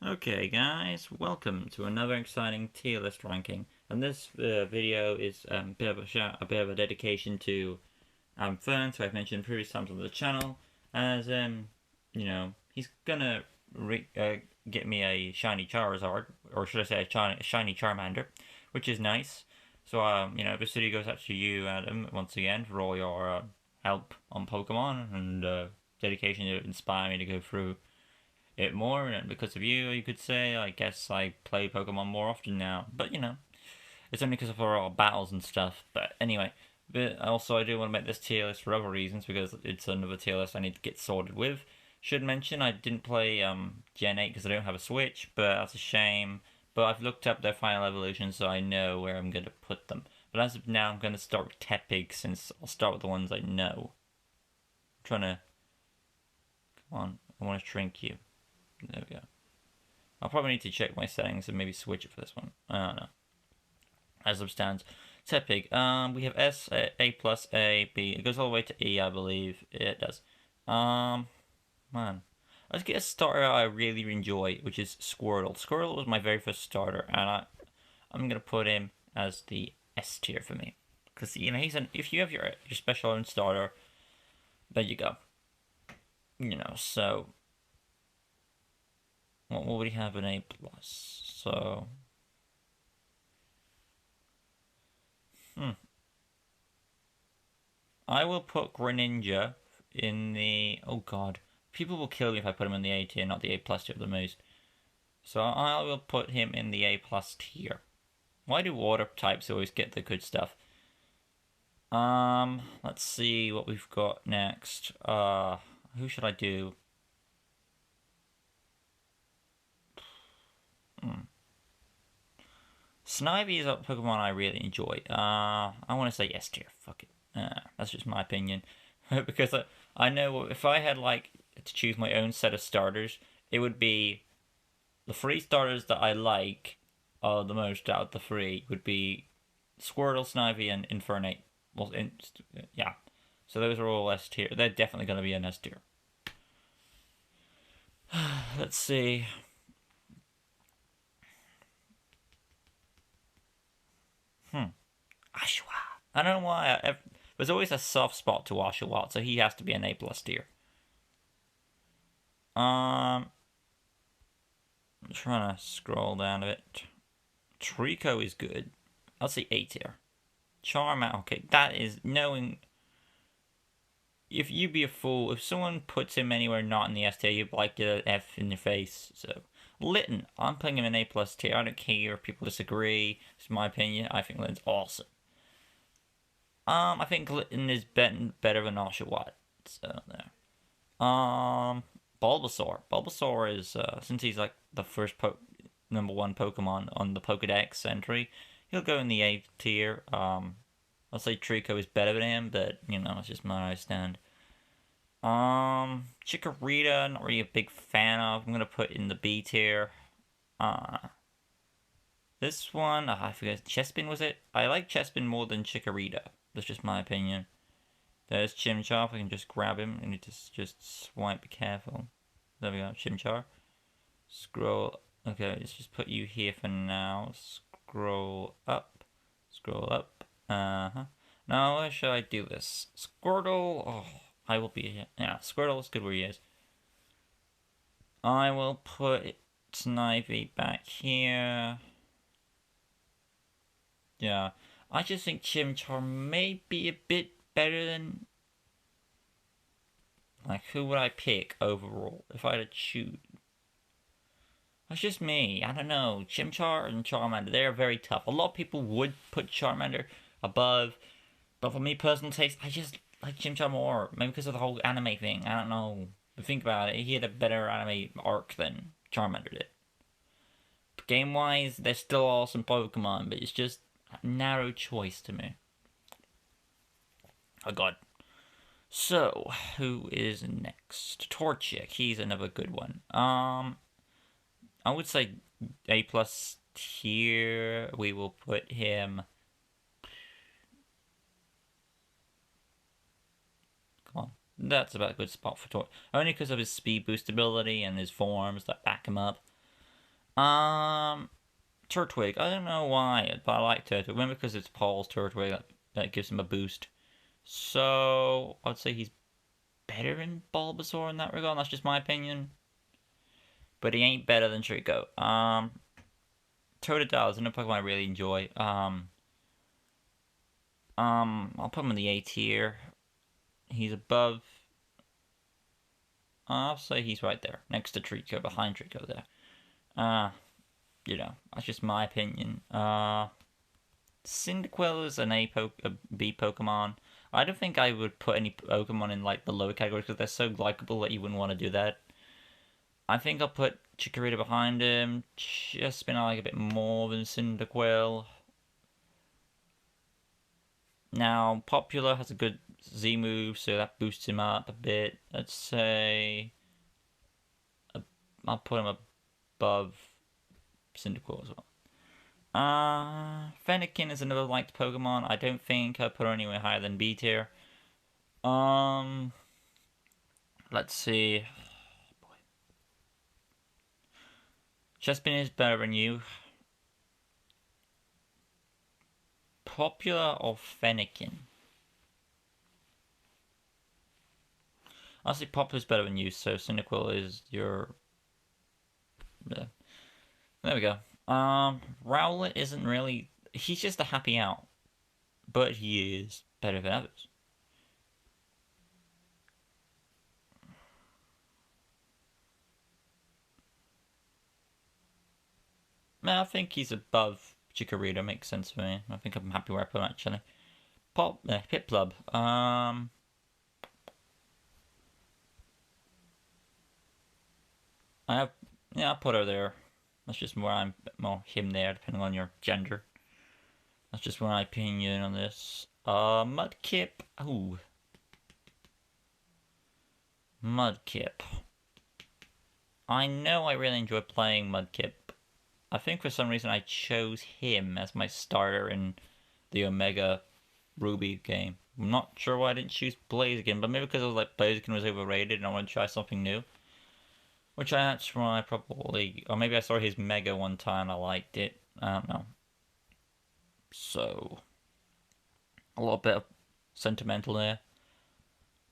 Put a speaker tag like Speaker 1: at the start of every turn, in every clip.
Speaker 1: Okay guys, welcome to another exciting tier list ranking, and this video is a bit of a bit of a dedication to Fern, who I've mentioned previous times on the channel, as he's gonna get me a shiny Charizard, or should I say a shiny Charmander, which is nice. So this video goes out to you, Adam, once again for all your help on Pokemon and dedication to inspire me to go through it more, and because of you, you could say. I guess I play Pokemon more often now, but it's only because of our battles and stuff. But anyway, but also I do want to make this tier list for other reasons because it's another tier list I need to get sorted with. Should mention I didn't play Gen 8 because I don't have a Switch, but that's a shame. But I've looked up their final evolution, so I know where I'm going to put them. But as of now, I'm going to start with Tepig, since I'll start with the ones I know. I'm trying to... Come on, I want to shrink you. There we go. I'll probably need to check my settings and maybe switch it for this one. I don't know. As it stands, Tepig. We have S, A plus, A, B. It goes all the way to E, I believe. It does. Man. Let's get a starter I really enjoy, which is Squirtle. Squirtle was my very first starter, and I'm gonna put him as the S tier for me, because if you have your special own starter, there you go. So what would he have an A plus? So I will put Greninja in the... Oh god. People will kill me if I put him in the A tier, not the A plus tier the most. So I will put him in the A plus tier. Why do water types always get the good stuff? Let's see what we've got next. Who should I do? Snivy is a Pokemon I really enjoy. I want to say S tier. Fuck it. That's just my opinion. Because I know if I had to choose my own set of starters, it would be the three starters that I like the most out of the three would be Squirtle, Snivy, and Infernape. Well, yeah. So those are all S tier. They're definitely going to be an S tier. Let's see. Ashwa. I don't know why. There's always a soft spot to Oshawott, so he has to be an A plus tier. I'm trying to scroll down a bit. Trico is good. I'll say A tier. Charmander, okay, that is knowing. If you be a fool, if someone puts him anywhere not in the S tier, you'd like get an F in your face. So Litten, I'm putting him in A plus tier. I don't care if people disagree. It's my opinion. I think Litten's awesome. I think Litten is better than Oshawott. So there. Bulbasaur. Bulbasaur is since he's like the first number one Pokemon on the Pokedex entry, he'll go in the A tier. I'll say Trico is better than him, but it's just my stand. Chikorita, not really a big fan of. I'm gonna put in the B tier. This one, I forget. Chespin, was it? I like Chespin more than Chikorita. That's just my opinion. There's Chimchar. I can just grab him. I need to just swipe. Be careful. There we go. Chimchar. Scroll. Okay, let's just put you here for now. Scroll up. Scroll up. Now, where should I do this? Squirtle. Oh, I will be here. Yeah, Squirtle is good where he is. I will put Snivy back here. Yeah. I just think Chimchar may be a bit better than... who would I pick overall if I had to choose? That's just me. I don't know. Chimchar and Charmander, they're very tough. A lot of people would put Charmander above, but for me, personal taste, I just like Chimchar more. Maybe because of the whole anime thing. I don't know. But think about it. He had a better anime arc than Charmander did. Game-wise, they're still awesome Pokemon, but it's just a narrow choice to me. Oh god. So, who is next? Torchic. He's another good one. I would say A plus tier. We will put him... Come on. That's about a good spot for Torchic. Only because of his speed boost ability and his forms that back him up. Turtwig. I don't know why, but I like Turtwig. Maybe because it's Paul's Turtwig that gives him a boost. So I'd say he's better than Bulbasaur in that regard. That's just my opinion. But he ain't better than Trico. Totodile is another Pokemon I really enjoy. I'll put him in the A tier. He's above. I'll say he's right there, next to Trico, behind Trico there. That's just my opinion. Cyndaquil is a B Pokemon. I don't think I would put any Pokemon in like the lower categories because they're so likable that you wouldn't want to do that. I think I'll put Chikorita behind him. Just been like a bit more than Cyndaquil. Now, Popular has a good Z move, so that boosts him up a bit. Let's say I'll put him above Cyndaquil as well. Fennekin is another liked Pokemon. I don't think I'll put her anywhere higher than B tier. Let's see. Boy. Chespin is better than you. Popular or Fennekin? I'll say Popular's better than you, so Cyndaquil is your... Yeah. There we go. Rowlet isn't really... He's just a happy out. But he is better than others. I think he's above Chikorita, makes sense for me. I think I'm happy where I put him, actually. Piplup. I'll put her there. That's just where I'm more him there, depending on your gender. That's just my opinion on this. Mudkip. Ooh. Mudkip. I know I really enjoy playing Mudkip. I think for some reason I chose him as my starter in the Omega Ruby game. I'm not sure why I didn't choose Blaziken, but maybe because I was like Blaziken was overrated and I want to try something new. Which that's why I probably... Or maybe I saw his Mega one time and I liked it. I don't know. So... A little bit of sentimental there.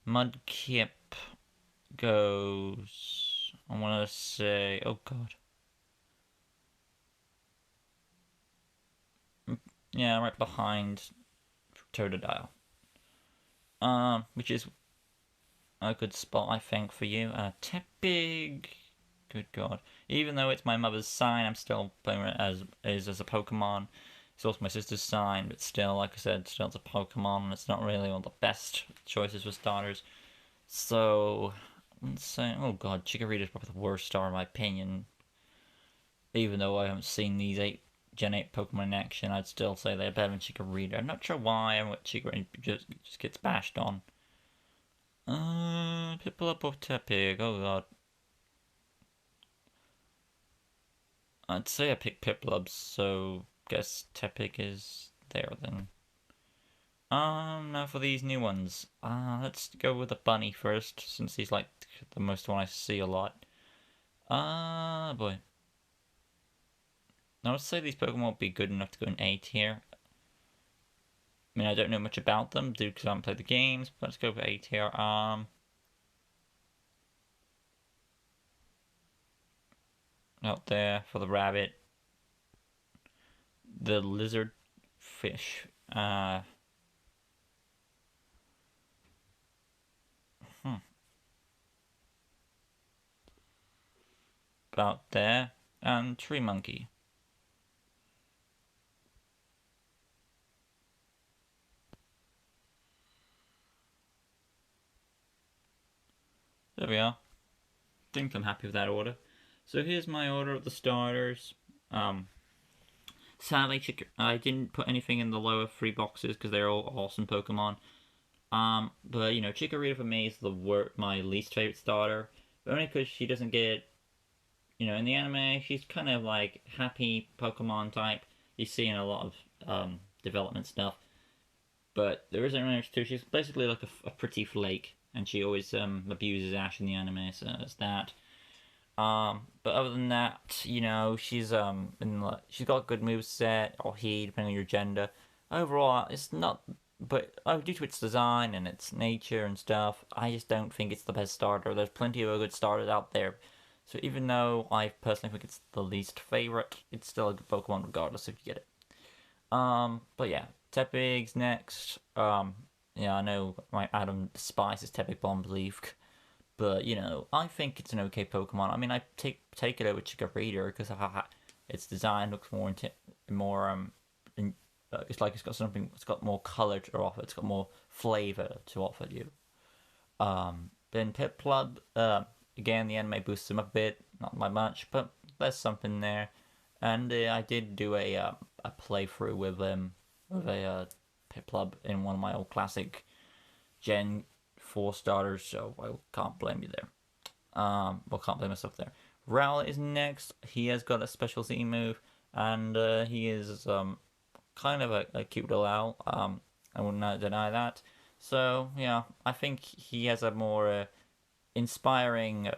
Speaker 1: Mudkip goes... I want to say... Oh, God. Yeah, right behind Totodile. Which is a good spot, I think, for you. Tepig. Good God. Even though it's my mother's sign, I'm still playing it as a Pokemon. It's also my sister's sign, but still, like I said, still it's a Pokemon, and it's not really one of the best choices for starters. So, let's say, oh God, Chikorita is probably the worst star in my opinion. Even though I haven't seen these Gen 8 Pokemon in action, I'd still say they're better than Chikorita. I'm not sure why and what Chikorita just gets bashed on. Piplup or Tepig? Oh God. I'd say I pick Piplup, so guess Tepig is there then. Now for these new ones. Let's go with the bunny first, since he's like the most one I see a lot. Boy. I would say these Pokemon won't be good enough to go in A tier. I mean, I don't know much about them, due because I haven't played the games, but let's go for A tier. Out there for the rabbit. The lizard fish. About there. And tree monkey. There we are. Think I'm happy with that order. So here's my order of the starters. Sadly, I didn't put anything in the lower 3 boxes because they're all awesome Pokemon. But you know, Chikorita for me is my least favorite starter, but only because she doesn't get, you know, in the anime she's kind of like happy Pokemon type. You see in a lot of development stuff, but there isn't really much to. She's basically like a pretty flake, and she always abuses Ash in the anime, so that's that. But other than that, she's got a good move set or he, depending on your gender. Overall, it's not, but due to its design and its nature and stuff, I just don't think it's the best starter. There's plenty of good starters out there. So even though I personally think it's the least favorite, it's still a good Pokemon regardless if you get it. But yeah, Tepig's next. Yeah, I know my Adam despises Tepig Bomb Leaf, but I think it's an okay Pokemon. I mean, I take it over Chikorita because its design looks more it's like it's got something. It's got more color to offer. It's got more flavor to offer you. Then Piplup, again the anime boosts him a bit, not by much, but there's something there. And I did do a playthrough with a Piplup in one of my old classic Gen 4 starters, so I can't blame you there. Well, can't blame myself there. Rowlet is next. He has got a special Z move, and he is kind of a cute little owl. I would not deny that. So yeah, I think he has a more inspiring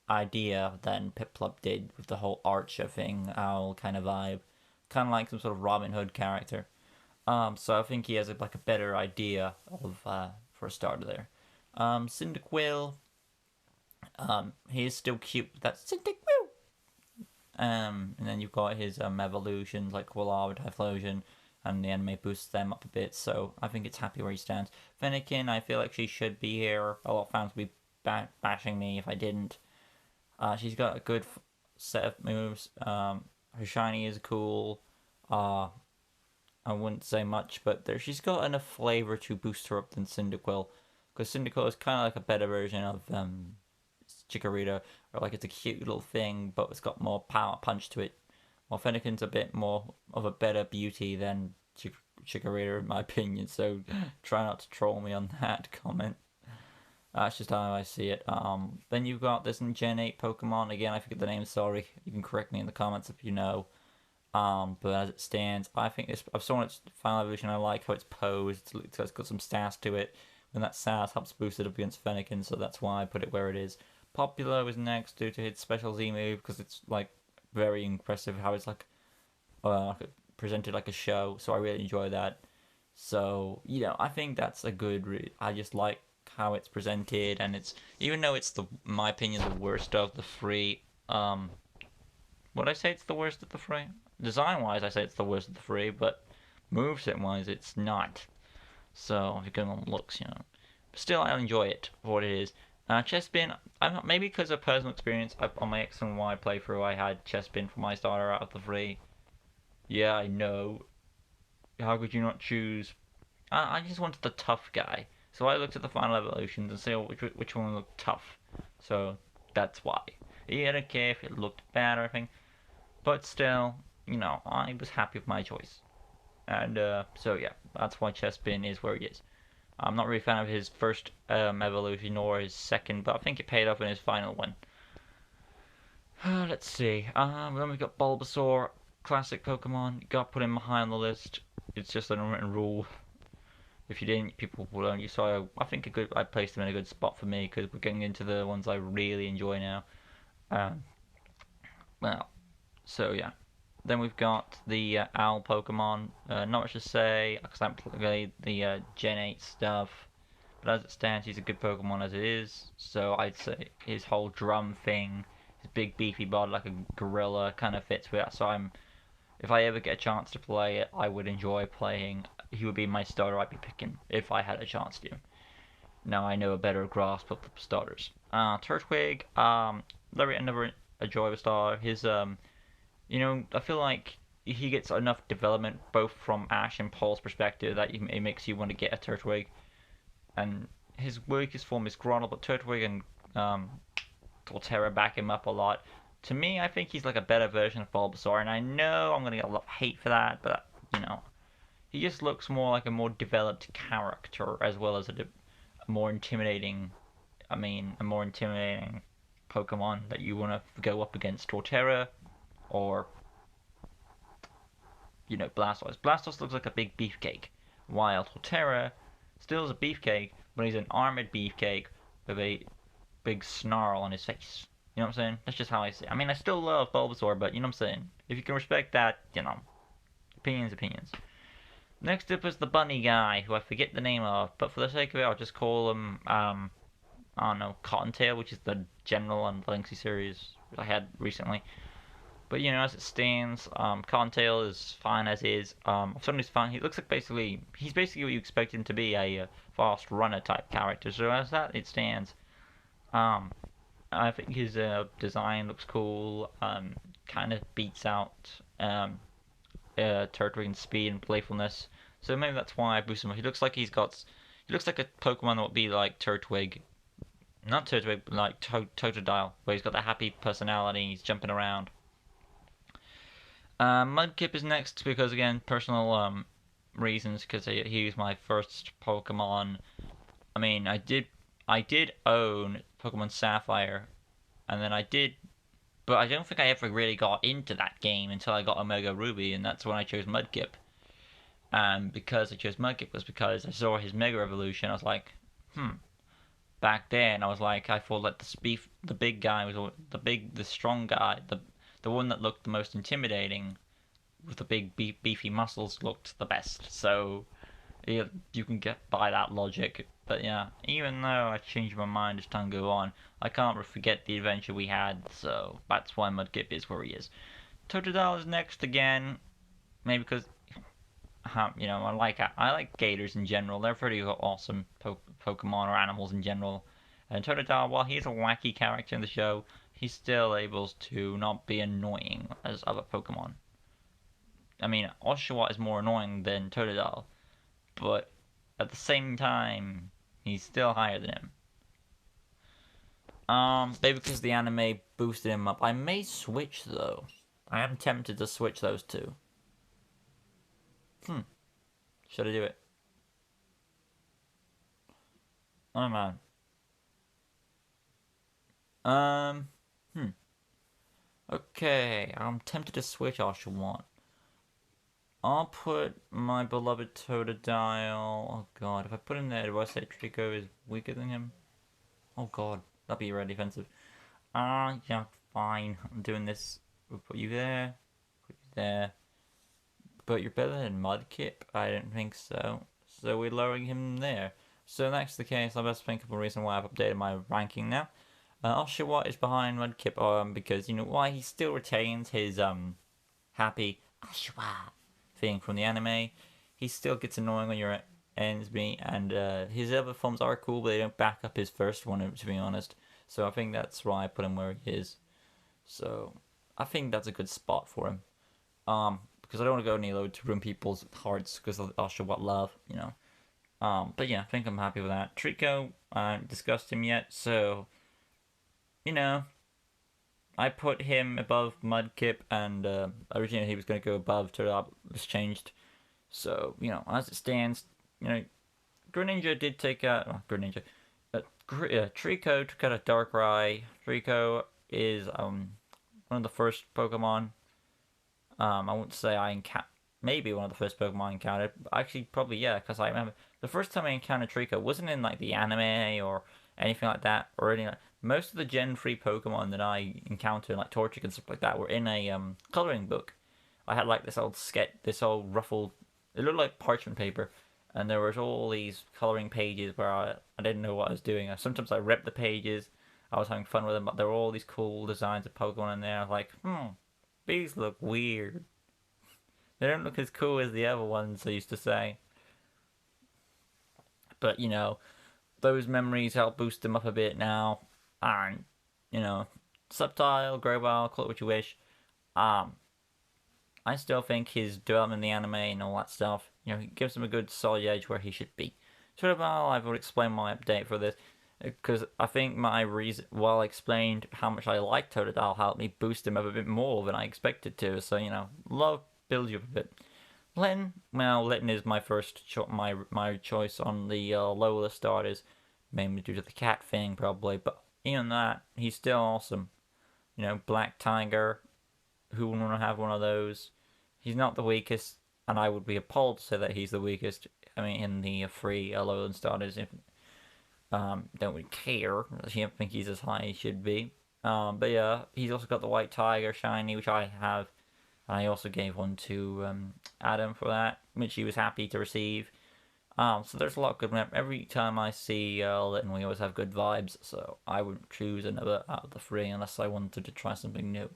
Speaker 1: idea than Piplup did with the whole Archer thing, owl kind of vibe, kind of like some sort of Robin Hood character. So I think he has like a better idea of for a starter there. Cyndaquil, he is still cute. That's Cyndaquil. And then you've got his evolutions like Quilava, Typhlosion, and the anime boosts them up a bit. So I think it's happy where he stands. Fennekin, I feel like she should be here. A lot of fans would be bashing me if I didn't. She's got a good set of moves. Her shiny is cool. I wouldn't say much, but she's got enough flavor to boost her up than Cyndaquil. Because Cyndaquil is kind of like a better version of Chikorita, or like it's a cute little thing, but it's got more power punch to it. While Fennekin's a bit more of a better beauty than Chikorita, in my opinion. So try not to troll me on that comment. That's just how I see it. Then you've got this Gen 8 Pokemon. Again, I forget the name, sorry. You can correct me in the comments if you know. But as it stands, I think I've saw its final evolution. I like how it's posed. It's got some sass to it. And that sass helps boost it up against Fennekin, so that's why I put it where it is. Popular is next due to its special Z move, because it's like very impressive how it's like presented like a show. So I really enjoy that. So I think that's a good. I just like how it's presented, and it's even though it's in my opinion, the worst of the three. Would I say it's the worst of the three? Design wise, I say it's the worst of the three, but moveset wise, it's not. So if you're going on looks, but still, I enjoy it for what it is. Chespin, maybe because of personal experience. On my X and Y playthrough, I had Chespin for my starter out of the three. Yeah, I know. How could you not choose? I just wanted the tough guy. So I looked at the final evolutions and see which one looked tough. So that's why. Yeah, I don't care if it looked bad or anything. But still, I was happy with my choice. And so yeah, that's why Chespin is where he is. I'm not really a fan of his first evolution or his second, but I think it paid off in his final one. Let's see. Then we got Bulbasaur, classic Pokemon. You got to put him high on the list. It's just an unwritten rule. If you didn't, people will only. So I think I placed him in a good spot for me because we're getting into the ones I really enjoy now. Well, so yeah. Then we've got the owl Pokemon. Not much to say because I haven't played the Gen 8 stuff. But as it stands, he's a good Pokemon as it is. So I'd say his whole drum thing, his big beefy body like a gorilla, kind of fits with that. So if I ever get a chance to play it, I would enjoy playing. He would be my starter I'd be picking if I had a chance to. Now I know a better grasp of the starters. Turtwig, never enjoy a star. His I feel like he gets enough development both from Ash and Paul's perspective that it makes you want to get a Turtwig. And his weakest form is Grotle, but Turtwig and Torterra back him up a lot. To me, I think he's like a better version of Bulbasaur, and I know I'm gonna get a lot of hate for that, but he just looks more like a more developed character as well as a more intimidating. A more intimidating Pokemon that you want to go up against. Torterra or Blastoise. Blastoise looks like a big beefcake, while Torterra still is a beefcake, but he's an armored beefcake with a big snarl on his face. You know what I'm saying? That's just how I see it. I mean, I still love Bulbasaur, but you know what I'm saying? If you can respect that, opinions. Next up is the bunny guy, who I forget the name of, but for the sake of it, I'll just call him, I don't know, Cottontail, which is the general and lengthy series I had recently. But as it stands, Cottontail is fine as is. Suddenly's fine. He looks like he's basically what you expect him to be, a fast runner type character. So as that it stands, um, I think his design looks cool. Kind of beats out Turtwig's speed and playfulness. So maybe that's why I boosted him. He looks like a Pokemon that would be like Turtwig, not Turtwig, but like Totodile, where he's got that happy personality. He's jumping around. Mudkip is next because again personal reasons because he was my first Pokemon. I mean I did own Pokemon Sapphire, and then but I don't think I ever really got into that game until I got Omega Ruby, and that's when I chose Mudkip. And because I chose Mudkip was because I saw his Mega Evolution. I was like, Back then, I was like, I thought that the big guy was the strong guy, the one that looked the most intimidating, with the big beefy muscles looked the best. So you can get by that logic. But yeah, even though I changed my mind as time go on, I can't forget the adventure we had. So that's why Mudkip is where he is. Totodile is next again, maybe because I like gators in general. They're pretty awesome Pokemon or animals in general. And Totodile, while he's a wacky character in the show, he's still able to not be annoying as other Pokemon. I mean, Oshawott is more annoying than Totodile, but at the same time, he's still higher than him. Maybe because the anime boosted him up. I may switch though. I am tempted to switch those two. Should I do it? Oh man. Okay, I'm tempted to switch Oshawott. I'll put my beloved Totodile. Oh god, if I put him there, do I say Trico is weaker than him? Oh god, that'd be really offensive. Yeah, fine. I'm doing this. We'll put you there. Put you there. But you're better than Mudkip? I don't think so. So we're lowering him there. So if that's the case, I'll best think of a reason why I've updated my ranking now. Oshawott is behind Mudkip because, why he still retains his happy Oshawott thing from the anime. He still gets annoying on your ends, and his other forms are cool, but they don't back up his first one, to be honest. So I think that's why I put him where he is. So I think that's a good spot for him. Because I don't want to go any lower to ruin people's hearts because of Oshawott love, But yeah, I think I'm happy with that. Trico, I haven't discussed him yet, so I put him above Mudkip, and originally he was going to go above Turtle. It's changed. So, as it stands, Greninja did take out... Greninja. Trico took out a Darkrai. Trico is one of the first Pokemon. I won't say maybe one of the first Pokemon I encountered. Actually, probably, yeah, because I remember the first time I encountered Trico wasn't in, the anime or anything like that, or anything most of the Gen 3 Pokemon that I encountered, like Torchic and stuff like that, were in a coloring book. I had, this old ruffled... It looked like parchment paper, and there was all these coloring pages where I didn't know what I was doing. Sometimes I ripped the pages, I was having fun with them, but there were all these cool designs of Pokemon in there. I was like, these look weird. They don't look as cool as the other ones, I used to say. But, those memories help boost them up a bit now. And, Subtile, Grovyle, call it what you wish. I still think his development in the anime and all that stuff, he gives him a good solid edge where he should be. Totodile, I've already explained my update for this, because I think my reason, while I explained how much I like Totodile, helped me boost him up a bit more than I expected to. So, love builds you up a bit. Litten is my first my choice on the lower list starters, mainly due to the cat thing, probably. But even that, he's still awesome. Black Tiger, who wouldn't want to have one of those? He's not the weakest, and I would be appalled to say that he's the weakest. I mean, in the free lowland starters, if don't really care. I don't think he's as high as he should be. But yeah, he's also got the white tiger shiny, which I have. I also gave one to Adam for that, which he was happy to receive. So there's a lot of good. Every time I see Litten, we always have good vibes. So I wouldn't choose another out of the three unless I wanted to try something new.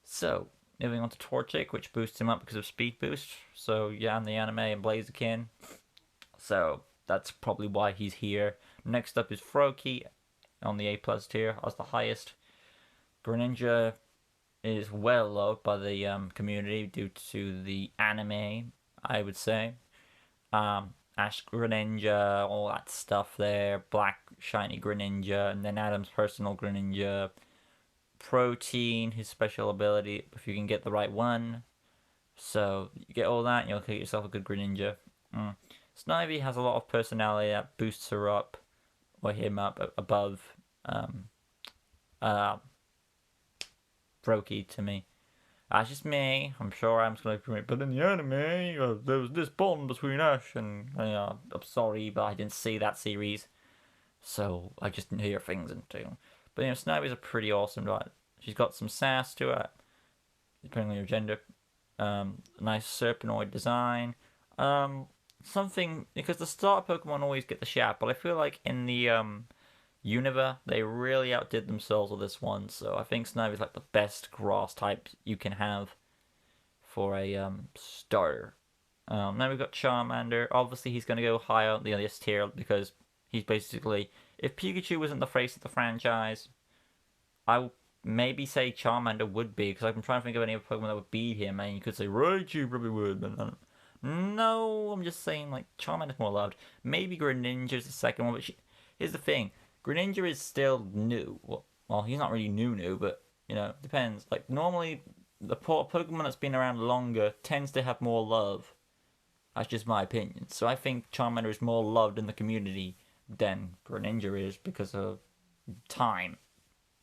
Speaker 1: So moving on to Torchic, which boosts him up because of speed boost. So yeah, and the anime and Blaziken. So that's probably why he's here. Next up is Froakie on the A plus tier as the highest. Greninja is well loved by the community due to the anime, I would say. Ash Greninja, all that stuff there. Black shiny Greninja, and then Adam's personal Greninja. Protein, his special ability, if you can get the right one. So you get all that, and you'll get yourself a good Greninja. Snivy has a lot of personality that boosts her up, or him up above uh, Froakie to me. That's just me. I'm sure I'm just going to but in the anime, there was this bond between Ash and I'm sorry, but I didn't see that series, so I just hear things and do. But Snivy's a pretty awesome dog. She's got some sass to it, depending on your gender. Nice serpenoid design. Something because the starter Pokemon always get the shout, but I feel like in the Unova, they really outdid themselves with this one, so I think Snivy is like the best grass type you can have for a starter. Now we've got Charmander. Obviously, he's going to go higher on the S tier because he's basically. If Pikachu wasn't the face of the franchise, I would maybe say Charmander would be, because I'm trying to think of any other Pokemon that would beat him, and you could say Raichu probably would, but no, I'm just saying like Charmander's more loved. Maybe Greninja's the second one, but here's the thing. Greninja is still new. Well, he's not really new, but depends. Like normally, the Pokemon that's been around longer tends to have more love. That's just my opinion. So I think Charmander is more loved in the community than Greninja is because of time.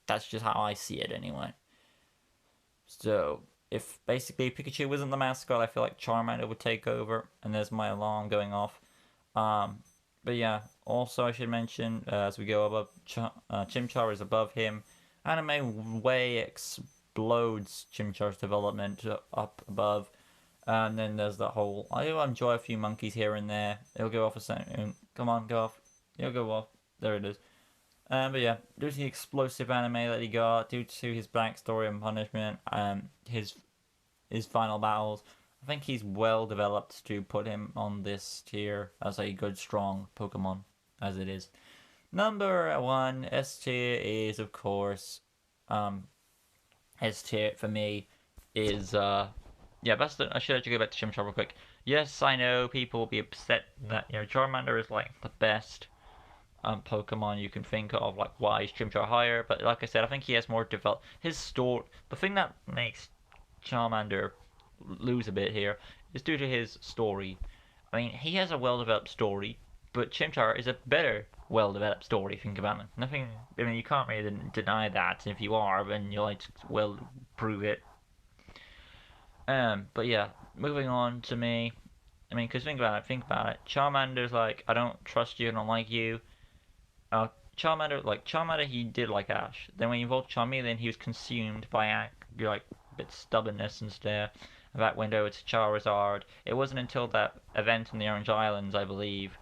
Speaker 1: That's just how I see it, anyway. So if basically Pikachu wasn't the mascot, I feel like Charmander would take over. And there's my alarm going off. But yeah, also I should mention as we go above, Chimchar is above him. Anime way explodes Chimchar's development up above. And then there's that whole. I do enjoy a few monkeys here and there. It'll go off a second. Come on, go off. It'll go off. There it is. But yeah, due to the explosive anime that he got, due to his backstory and punishment, his final battles, I think he's well developed to put him on this tier as a good, strong Pokemon, as it is. Number 1, S tier is, of course, S tier for me is, yeah, I should actually go back to Chimchar real quick. Yes, I know people will be upset that, Charmander is, like, the best Pokemon you can think of, like why is Chimchar higher, but like I said, I think he has more developed. His story, the thing that makes Charmander lose a bit here is due to his story. I mean, he has a well-developed story, but Chimchar is a better well-developed story. Think about it. Nothing. I mean, you can't really deny that. If you are, then you'll like well prove it. But yeah, moving on to me. I mean, because think about it. Charmander's like, I don't trust you, I don't like you. Charmander, he did like Ash. Then when you evolved Charmeleon, he was consumed by like a bit stubbornness and stuff. That went over to Charizard. It wasn't until that event in the Orange Islands, I believe,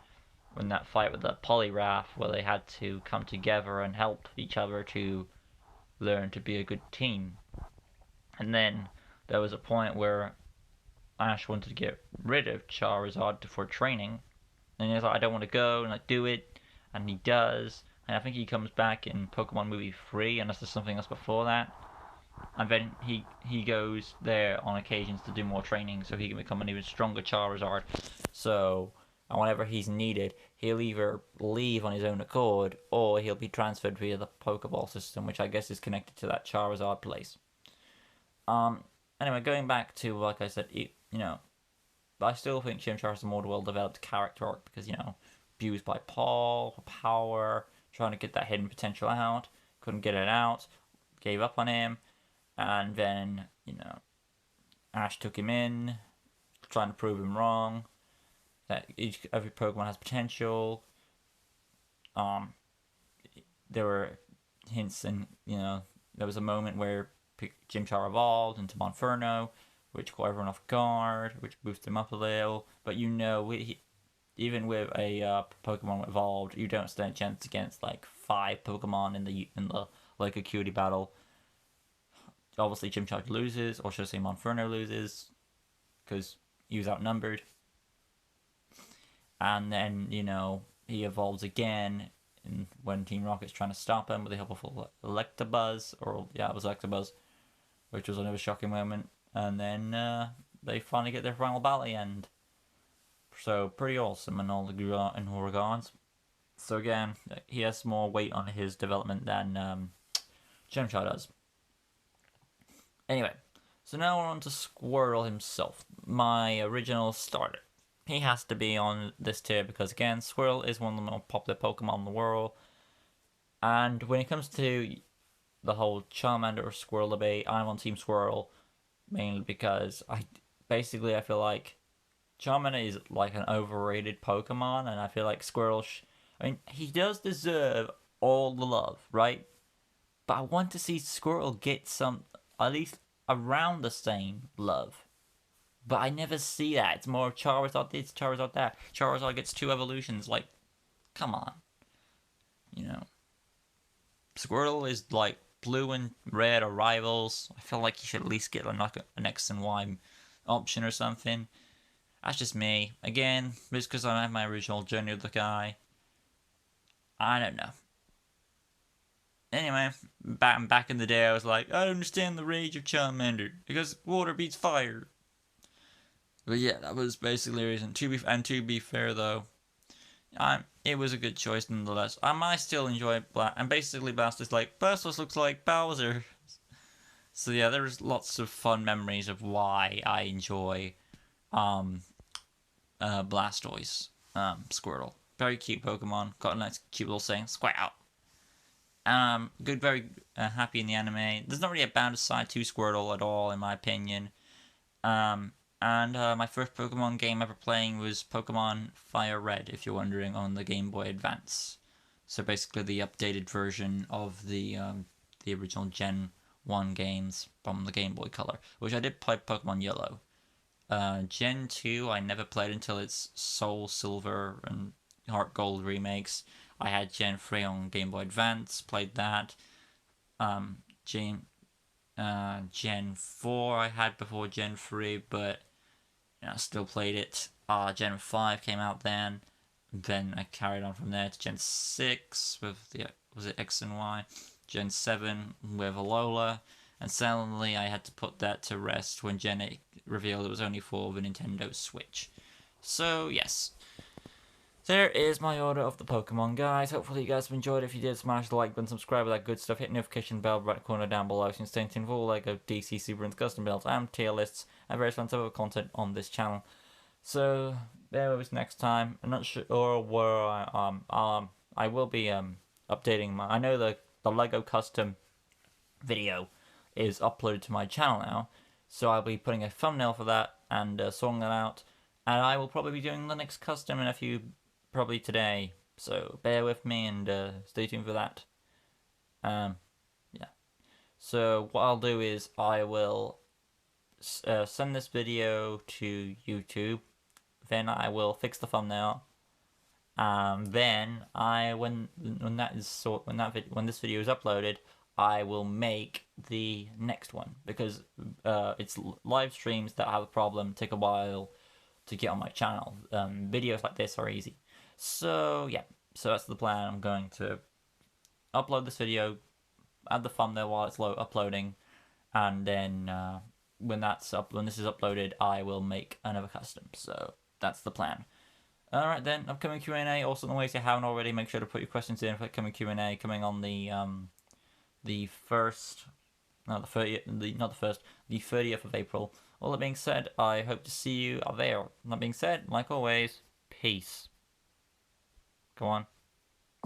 Speaker 1: when that fight with the Poliwrath, where they had to come together and help each other to learn to be a good team. And then there was a point where Ash wanted to get rid of Charizard for training, and he was like, "I don't want to go," and like do it, and he does. And I think he comes back in Pokemon Movie 3, unless there's something else before that. And then he goes there on occasions to do more training so he can become an even stronger Charizard. So, and whenever he's needed, he'll either leave on his own accord or he'll be transferred via the Pokeball system, which I guess is connected to that Charizard place. Anyway, going back to, like I said, I still think Chimchar is a more well-developed character arc because, abused by Paul, power, trying to get that hidden potential out, couldn't get it out, gave up on him, and then, Ash took him in, trying to prove him wrong, that every Pokemon has potential. There were hints and, there was a moment where Chimchar evolved into Monferno, which caught everyone off guard, which boosted him up a little. But even with a Pokemon evolved, you don't stand a chance against like 5 Pokemon in the like Acuity battle. Obviously, Chimchar loses, or should I say Monferno loses, because he was outnumbered. And then, he evolves again when Team Rocket's trying to stop him with the help of Electabuzz, it was Electabuzz, which was another shocking moment. And then they finally get their final battle at the end. So pretty awesome in all regards. So again, he has more weight on his development than Chimchar does. Anyway, so now we're on to Squirtle himself, my original starter. He has to be on this tier because, again, Squirtle is one of the more popular Pokemon in the world. And when it comes to the whole Charmander or Squirtle debate, I'm on Team Squirtle, mainly because I feel like Charmander is like an overrated Pokemon, and I feel like Squirtle, he does deserve all the love, right? But I want to see Squirtle get some, at least around the same love. But I never see that. It's more Charizard this, Charizard that. Charizard gets 2 evolutions. Like, come on. Squirtle is like blue and red are rivals. I feel like he should at least get like an X and Y option or something. That's just me. Again, just because I have my original journey of the guy. I don't know. Anyway, back in the day, I was like, I don't understand the rage of Charmander because water beats fire. But yeah, that was basically the reason. To be fair though, it was a good choice nonetheless. I might still enjoy Blast, and basically Blast is like, Blastoise looks like Bowser. So yeah, there's lots of fun memories of why I enjoy Blastoise, Squirtle. Very cute Pokemon. Got a nice cute little saying, Squirtle. Good, very happy in the anime. There's not really a bounded side to Squirtle at all, in my opinion. And my first Pokemon game ever playing was Pokemon Fire Red, if you're wondering, on the Game Boy Advance. So basically the updated version of the original Gen 1 games from the Game Boy Color, which I did play Pokemon Yellow. Gen 2 I never played until its Soul Silver and Heart Gold remakes. I had Gen 3 on Game Boy Advance, played that. Gen 4 I had before Gen 3, but I still played it. Gen 5 came out then. Then I carried on from there to Gen 6 with was it X and Y? Gen 7 with Alola. And suddenly I had to put that to rest when Gen 8 revealed it was only for the Nintendo Switch. So, yes. There is my order of the Pokemon, guys. Hopefully you guys have enjoyed it. If you did, smash the like button, subscribe, all that good stuff. Hit the notification bell right corner down below. So you can stay tuned for all LEGO, DC, Super, and custom builds and tier lists and various fun other content on this channel. So, there it was next time. I'm not sure where I will be updating my... I know the LEGO custom video is uploaded to my channel now, so I'll be putting a thumbnail for that and sorting that out, and I will probably be doing the next custom in a few, probably today, so bear with me and stay tuned for that. Yeah. So what I'll do is I will send this video to YouTube, then I will fix the thumbnail, then when this video is uploaded, I will make the next one, because it's live streams that have a problem, take a while to get on my channel. Videos like this are easy. So yeah, so that's the plan. I'm going to upload this video, add the thumbnail while it's uploading, and then when this is uploaded, I will make another custom. So that's the plan. Alright then, upcoming Q&A. Also, in the ways you haven't already, make sure to put your questions in for upcoming Q&A coming on the 30th of April. All that being said, I hope to see you there. That being said, like always, peace. Go on.